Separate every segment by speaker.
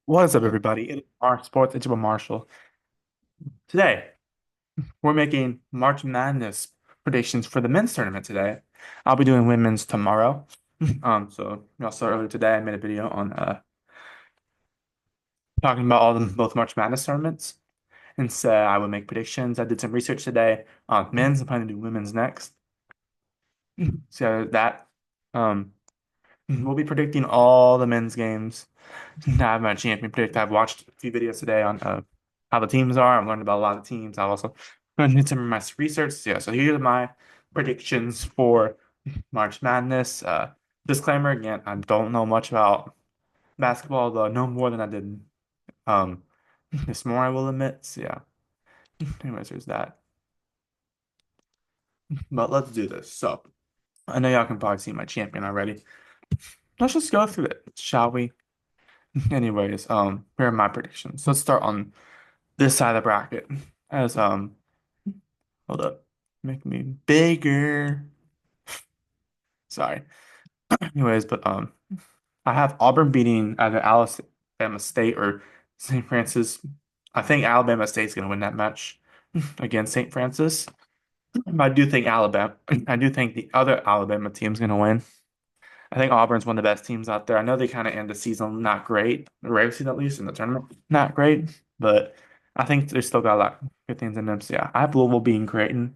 Speaker 1: What's up, everybody? It's our Sports Ichiban Marshall. Today, we're making March Madness predictions for the men's tournament today. I'll be doing women's tomorrow. So also earlier today, I made a video on talking about all the both March Madness tournaments, and so I would make predictions. I did some research today on men's. I'm planning to do women's next. So that we'll be predicting all the men's games. I'm a champion predict. I've watched a few videos today on how the teams are. I've learned about a lot of teams. I've also did some of my research. Yeah, so here are my predictions for March Madness. Disclaimer again, I don't know much about basketball, though I know more than I did um this morning, I will admit. So yeah. Anyways, there's that. But let's do this. So I know y'all can probably see my champion already. Let's just go through it, shall we? Anyways, here are my predictions. Let's start on this side of the bracket. As hold up, make me bigger. Sorry. Anyways, but I have Auburn beating either Alabama State or St. Francis. I think Alabama State's gonna win that match against St. Francis. But I do think Alabama. I do think the other Alabama team's gonna win. I think Auburn's one of the best teams out there. I know they kind of end the season not great, the regular season at least, in the tournament not great, but I think they still got a lot of good things in them. So yeah, I have Louisville being Creighton.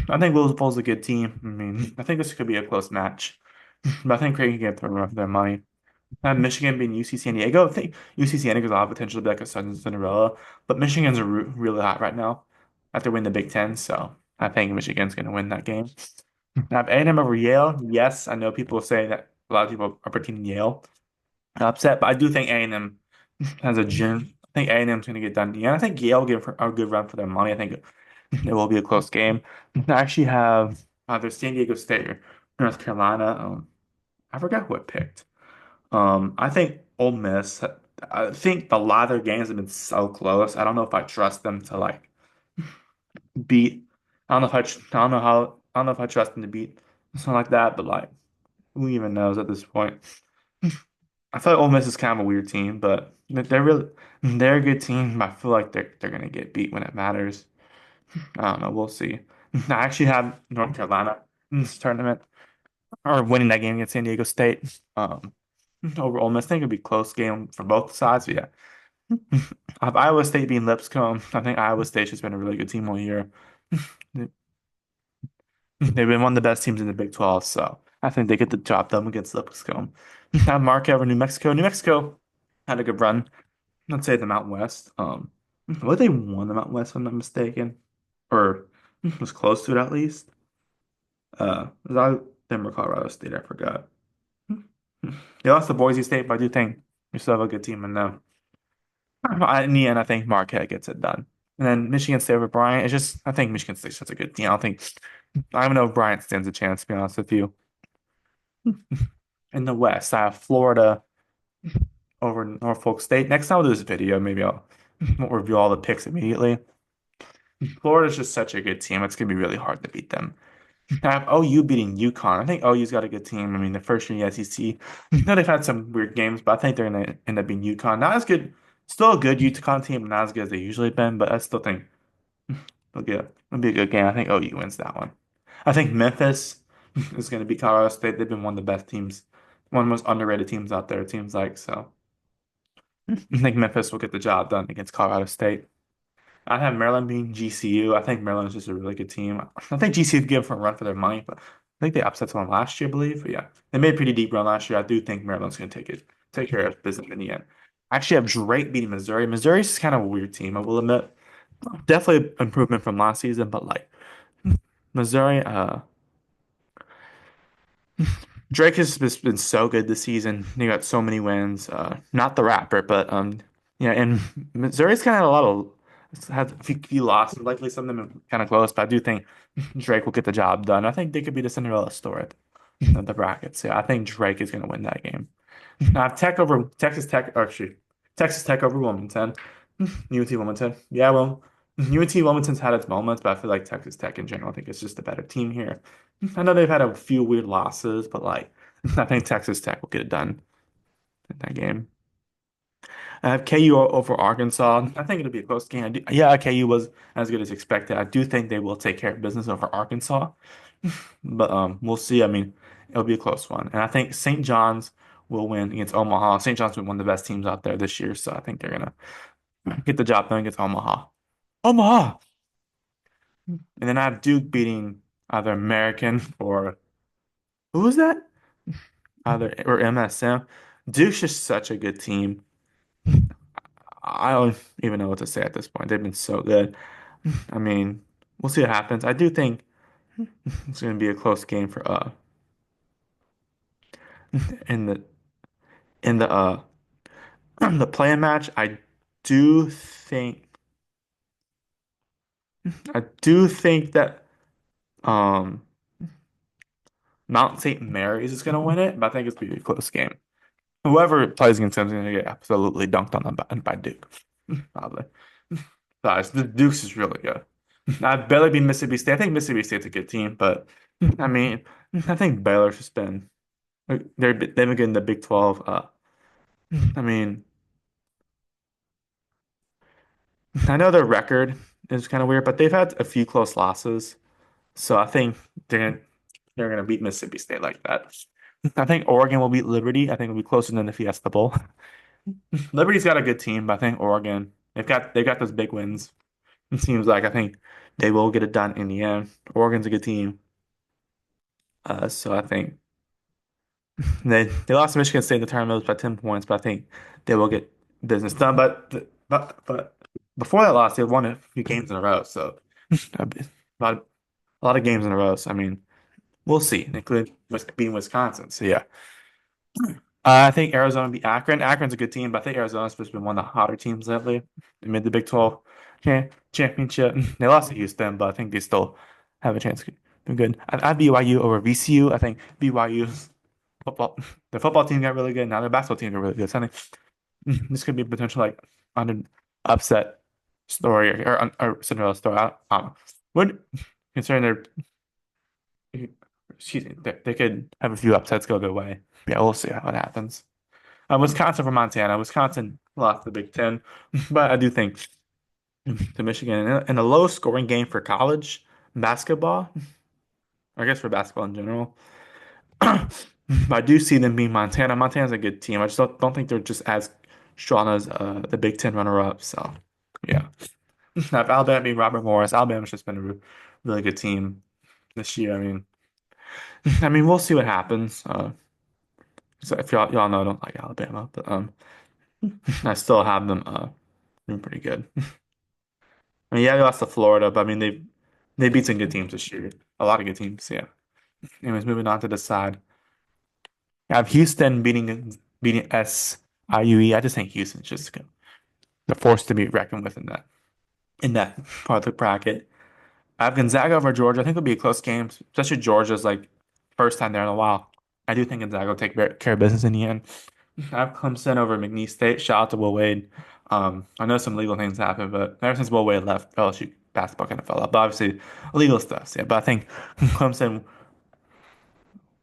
Speaker 1: I think Louisville's a good team. I mean, I think this could be a close match, but I think Creighton can get thrown off their money. I have Michigan being UC San Diego. I think UC San Diego's a lot of potential to be like a Southern Cinderella, but Michigan's really hot right now after winning the Big Ten, so I think Michigan's going to win that game. I have A&M over Yale. Yes, I know people say that a lot of people are predicting Yale upset, but I do think A&M has a gym. I think A&M's going to get done. Yeah, I think Yale will give a good run for their money. I think it will be a close game. I actually have either San Diego State or North Carolina. I forgot who I picked. I think Ole Miss. I think a lot of their games have been so close. I don't know if I trust them to like beat. I don't know if I don't know how. I don't know if I trust them to beat something like that. But like, who even knows at this point? I feel like Ole Miss is kind of a weird team, but they're a good team. But I feel like they're gonna get beat when it matters. I don't know. We'll see. I actually have North Carolina in this tournament or winning that game against San Diego State. Over Ole Miss. I think it'd be a close game for both sides. But yeah. I have Iowa State being Lipscomb. I think Iowa State's just been a really good team all year. They've been one of the best teams in the Big 12, so I think they get the job done against Lipscomb. I have Marquette over New Mexico. New Mexico had a good run. Let's say the Mountain West. What they won the Mountain West, if I'm not mistaken, or was close to it at least. Was I Denver, Colorado State? I forgot. They lost to Boise State, but I do think we still have a good team in them. In the end, I think Marquette gets it done. And then Michigan State over Bryant. It's just, I think Michigan State's such a good team. I don't know if Bryant stands a chance, to be honest with you. In the West, I have Florida over Norfolk State. Next time I'll do this video, maybe I'll review all the picks immediately. Florida's just such a good team. It's going to be really hard to beat them. I have OU beating UConn. I think OU's got a good team. I mean, the first year in the SEC. I know they've had some weird games, but I think they're going to end up being UConn. Not as good, still a good UConn team, not as good as they usually been, but I still think it'll be a good game. I think OU wins that one. I think Memphis is going to beat Colorado State. They've been one of the best teams, one of the most underrated teams out there, it seems like. So I think Memphis will get the job done against Colorado State. I have Maryland being GCU. I think Maryland's just a really good team. I think GCU could give them a run for their money, but I think they upset someone last year, I believe. But yeah, they made a pretty deep run last year. I do think Maryland's going to take care of business in the end. I actually have Drake beating Missouri. Missouri's kind of a weird team, I will admit. Definitely improvement from last season, but like Missouri, Drake has just been so good this season. He got so many wins. Not the rapper, but yeah, and Missouri's kind of had a lot of had a few losses. Likely some of them kind of close, but I do think Drake will get the job done. I think they could be the Cinderella story of the brackets. Yeah, I think Drake is going to win that game. I have Tech over Texas Tech. Or actually, Texas Tech over Wilmington. UT Wilmington. Yeah, well, UT Wilmington's had its moments, but I feel like Texas Tech in general, I think it's just a better team here. I know they've had a few weird losses, but like I think Texas Tech will get it done in that game. I have KU over Arkansas. I think it'll be a close game. Yeah, KU was as good as expected. I do think they will take care of business over Arkansas, but we'll see. I mean, it'll be a close one, and I think St. John's will win against Omaha. St. John's been one of the best teams out there this year, so I think they're gonna get the job done against Omaha. Omaha, and then I have Duke beating either American or who was that? Either or MSM. Duke's just such a good team. I don't even know what to say at this point. They've been so good. I mean, we'll see what happens. I do think it's going to be a close game for in the the play-in match. Do think I do think that um Mount St. Mary's is going to win it, but I think it's going to be a close game. Whoever plays against them is going to get absolutely dunked on them by Duke, probably. Guys, the Dukes is really good. I'd barely beat Mississippi State. I think Mississippi State's a good team, but I mean, I think Baylor's just been they've been getting the Big 12. I mean, I know their record is kind of weird, but they've had a few close losses, so I think they're gonna beat Mississippi State like that. I think Oregon will beat Liberty. I think it'll be closer than the Fiesta Bowl. Liberty's got a good team, but I think Oregon they've got those big wins. It seems like I think they will get it done in the end. Oregon's a good team, so I think. They lost to Michigan State in the tournament by 10 points, but I think they will get business done. But before that loss, they won a few games in a row. So a lot of games in a row. So I mean, we'll see, including beating Wisconsin. So yeah, I think Arizona beat Akron. Akron's a good team, but I think Arizona's supposed to be one of the hotter teams lately. They made the Big 12 championship. They lost to Houston, but I think they still have a chance to do good. I have BYU over VCU. I think BYU's football, the football team got really good. Now their basketball team got really good. So I think this could be a potential like under upset story or Cinderella story. I don't know. Would considering excuse me, they could have a few upsets go their way. Yeah, we'll see how it happens. Wisconsin for Montana. Wisconsin lost the Big Ten, but I do think to Michigan in a low scoring game for college basketball. I guess for basketball in general. But I do see them being Montana. Montana's a good team. I just don't think they're just as strong as the Big Ten runner-up. So yeah. Now, if Alabama being Robert Morris, Alabama's just been a really good team this year. I mean, we'll see what happens. So if y'all know I don't like Alabama, but I still have them doing pretty good. I mean, yeah, they lost to Florida, but I mean they beat some good teams this year. A lot of good teams, yeah. Anyways, moving on to the side. I have Houston beating SIUE. I just think Houston's just the force to be reckoned with in that part of the bracket. I have Gonzaga over Georgia. I think it'll be a close game, especially Georgia's like first time there in a while. I do think Gonzaga will take care of business in the end. I have Clemson over McNeese State. Shout out to Will Wade. I know some legal things happen, but ever since Will Wade left, LSU basketball kind of fell off. But obviously, legal stuff. So yeah, but Clemson.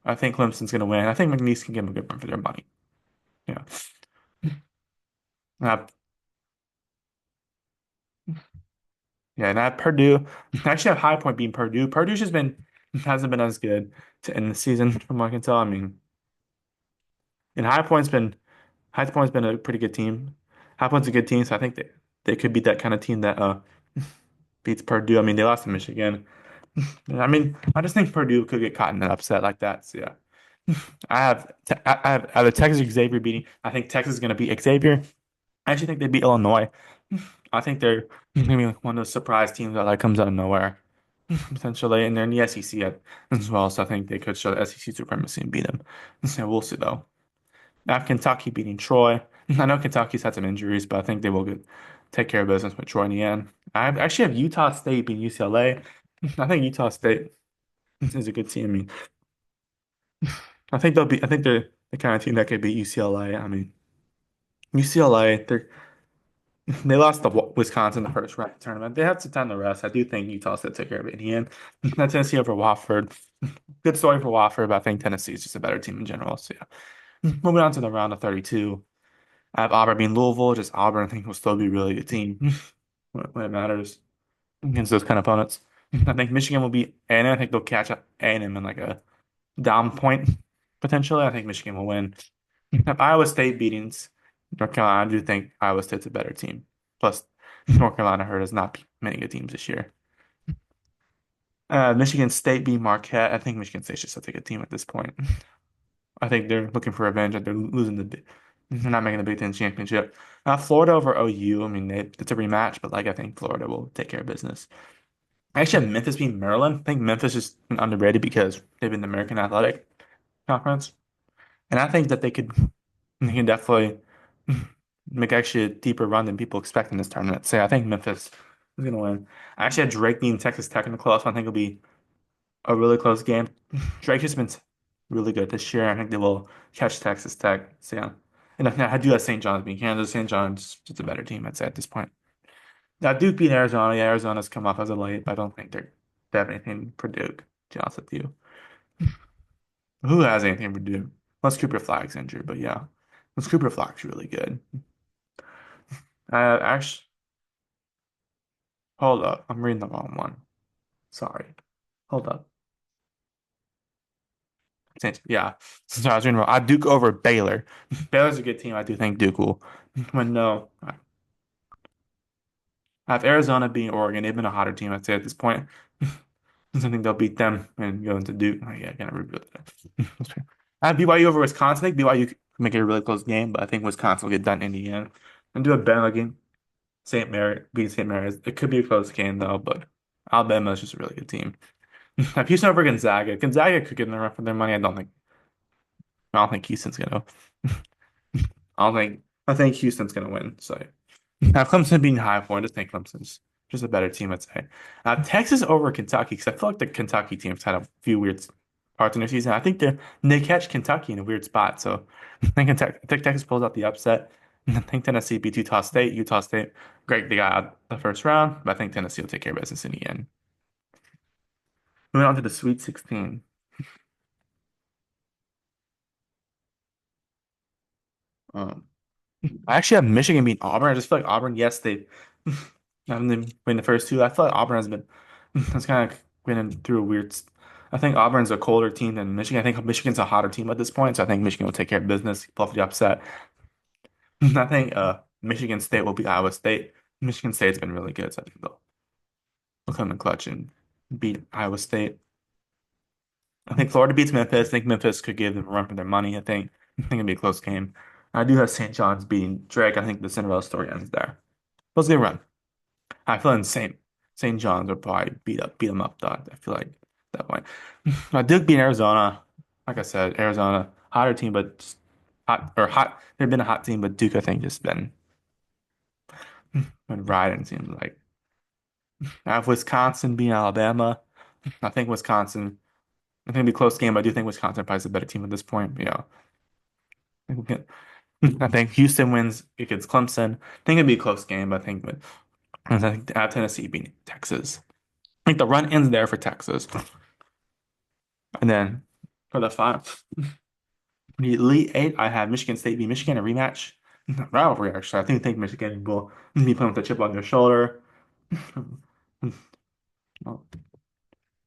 Speaker 1: I think Clemson's going to win. I think McNeese can give them a good run for their money. Yeah. Uh, yeah, and I have Purdue. I actually have High Point being Purdue. Purdue's just hasn't been as good to end the season from what I can tell. I mean, and High Point's been a pretty good team. High Point's a good team, so I think they could be that kind of team that beats Purdue. I mean, they lost to Michigan. I mean, I just think Purdue could get caught in an upset like that. So yeah, I have a Texas Xavier beating. I think Texas is going to beat Xavier. I actually think they beat Illinois. I think they're maybe like one of those surprise teams that like comes out of nowhere potentially, and they're in the SEC as well. So I think they could show the SEC supremacy and beat them. So we'll see though. I have Kentucky beating Troy. I know Kentucky's had some injuries, but I think they will take care of business with Troy in the end. Actually have Utah State beating UCLA. I think Utah State is a good team. I mean, I think they're the kind of team that could beat UCLA. I mean, UCLA, they lost to Wisconsin in the first round tournament. They have some time to rest. I do think Utah State took care of it in the end. Tennessee over Wofford. Good story for Wofford, but I think Tennessee is just a better team in general. So yeah. Moving on to the round of 32. I have Auburn being Louisville. Just Auburn, I think, will still be a really good team when it matters against those kind of opponents. I think Michigan will beat A&M. I think they'll catch up A&M in like a down point potentially. I think Michigan will win. If Iowa State beatings North Carolina, I do think Iowa State's a better team. Plus, North Carolina hurt has not beat many good teams this year. Michigan State beat Marquette. I think Michigan State's just such a good team at this point. I think they're looking for revenge. They're losing they're not making the Big Ten championship. Florida over OU. I mean, it's a rematch, but like I think Florida will take care of business. I actually have Memphis being Maryland. I think Memphis is underrated because they've been the American Athletic Conference, and I think that they can definitely make actually a deeper run than people expect in this tournament. So yeah, I think Memphis is going to win. I actually had Drake being Texas Tech in the close. I think it'll be a really close game. Drake has been really good this year. I think they will catch Texas Tech. So yeah. And I do have St. John's being Kansas. St. John's just a better team, I'd say, at this point. Now, Duke beat Arizona. Yeah, Arizona's come off as a late, but I don't think they have anything for Duke, to be honest with you. Who has anything for Duke? Unless Cooper Flag's injured, but yeah. Unless Cooper Flag's really good. Actually, hold up. I'm reading the wrong one. Sorry. Hold up. Yeah. Sorry, I was reading wrong. I Duke over Baylor. Baylor's a good team. I do think Duke will. But no. I have Arizona being Oregon. They've been a hotter team, I'd say, at this point. I think they'll beat them and go into Duke. Oh, yeah, I can't reveal that. I have BYU over Wisconsin. I think BYU could make it a really close game, but I think Wisconsin will get done in the end. And do a bet game. St. Mary beat St. Mary's. It could be a close game though, but Alabama is just a really good team. If Houston over Gonzaga, Gonzaga could get in the run for their money. I don't think Houston's gonna. I think Houston's gonna win. So have Clemson being high for. I just think Clemson's just a better team, I'd say. Texas over Kentucky because I feel like the Kentucky team's had a few weird parts in their season. I think they catch Kentucky in a weird spot. So I think Texas pulls out the upset. I think Tennessee beat Utah State. Utah State, great, they got out the first round, but I think Tennessee will take care of business in the end. Moving on to the Sweet 16. Um, I actually have Michigan beat Auburn. I just feel like Auburn, yes, they haven't been winning the first two. I feel like Auburn has kind of been through a weird. I think Auburn's a colder team than Michigan. I think Michigan's a hotter team at this point, so I think Michigan will take care of business, pull off the upset. I think Michigan State will beat Iowa State. Michigan State's been really good, so I think they'll come in clutch and beat Iowa State. I think Florida beats Memphis. I think Memphis could give them a run for their money. I think it'll be a close game. I do have St. John's beating Drake. I think the Cinderella story ends there. Let's get a run. I feel in St. John's would probably beat them up though. I feel like that way. I did beat Arizona. Like I said, Arizona hotter team, but just hot or hot. They've been a hot team, but Duke I think just been riding. Seems like I have Wisconsin beating Alabama. I think Wisconsin. I think it'll be a close game, but I do think Wisconsin probably is a better team at this point. Yeah, I think Houston wins against Clemson. I think it'd be a close game, but I think I have Tennessee beating Texas. I think the run ends there for Texas. And then for the final, the Elite Eight, I have Michigan State v. Michigan, a rematch. Rivalry, actually. I think Michigan will be playing with a chip on their shoulder. No,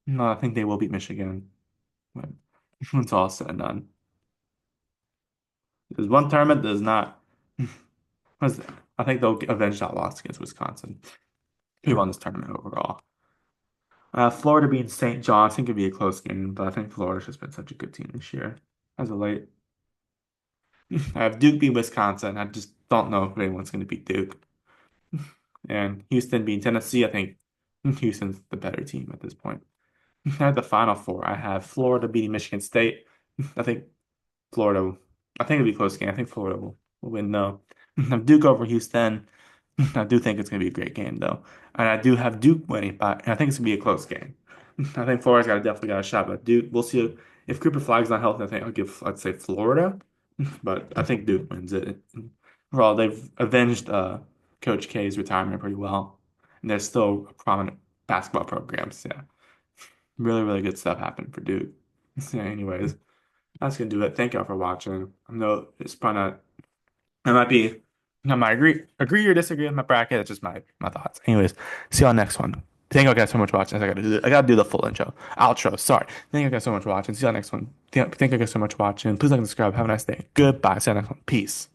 Speaker 1: no, I think they will beat Michigan when it's all said and done. There's one tournament that does not. I think they'll avenge that loss against Wisconsin. Who won this tournament overall? Florida being St. John, I think it'd be a close game, but I think Florida's just been such a good team this year as of late. I have Duke beat Wisconsin. I just don't know if anyone's going to beat Duke. And Houston being Tennessee, I think Houston's the better team at this point. At the Final Four, I have Florida beating Michigan State. I think Florida, I think it'll be a close game. I think Florida will win though. I have Duke over Houston. I do think it's going to be a great game though. And I do have Duke winning, but I think it's going to be a close game. I think Florida's definitely got a shot, but Duke, we'll see if Cooper Flag's not healthy. I think I'll give, let's say, Florida, but I think Duke wins it. Overall, they've avenged Coach K's retirement pretty well, and they're still a prominent basketball program. So yeah, really, really good stuff happened for Duke. So anyways, that's gonna do it. Thank y'all for watching. I know it's probably not I might be, I might agree or disagree with my bracket. It's just my thoughts. Anyways, see y'all next one. Thank you guys so much for watching. I gotta do the full outro. Sorry. Thank you guys so much for watching. See y'all next one. Thank you guys so much for watching. Please like and subscribe. Have a nice day. Goodbye. See you next one. Peace.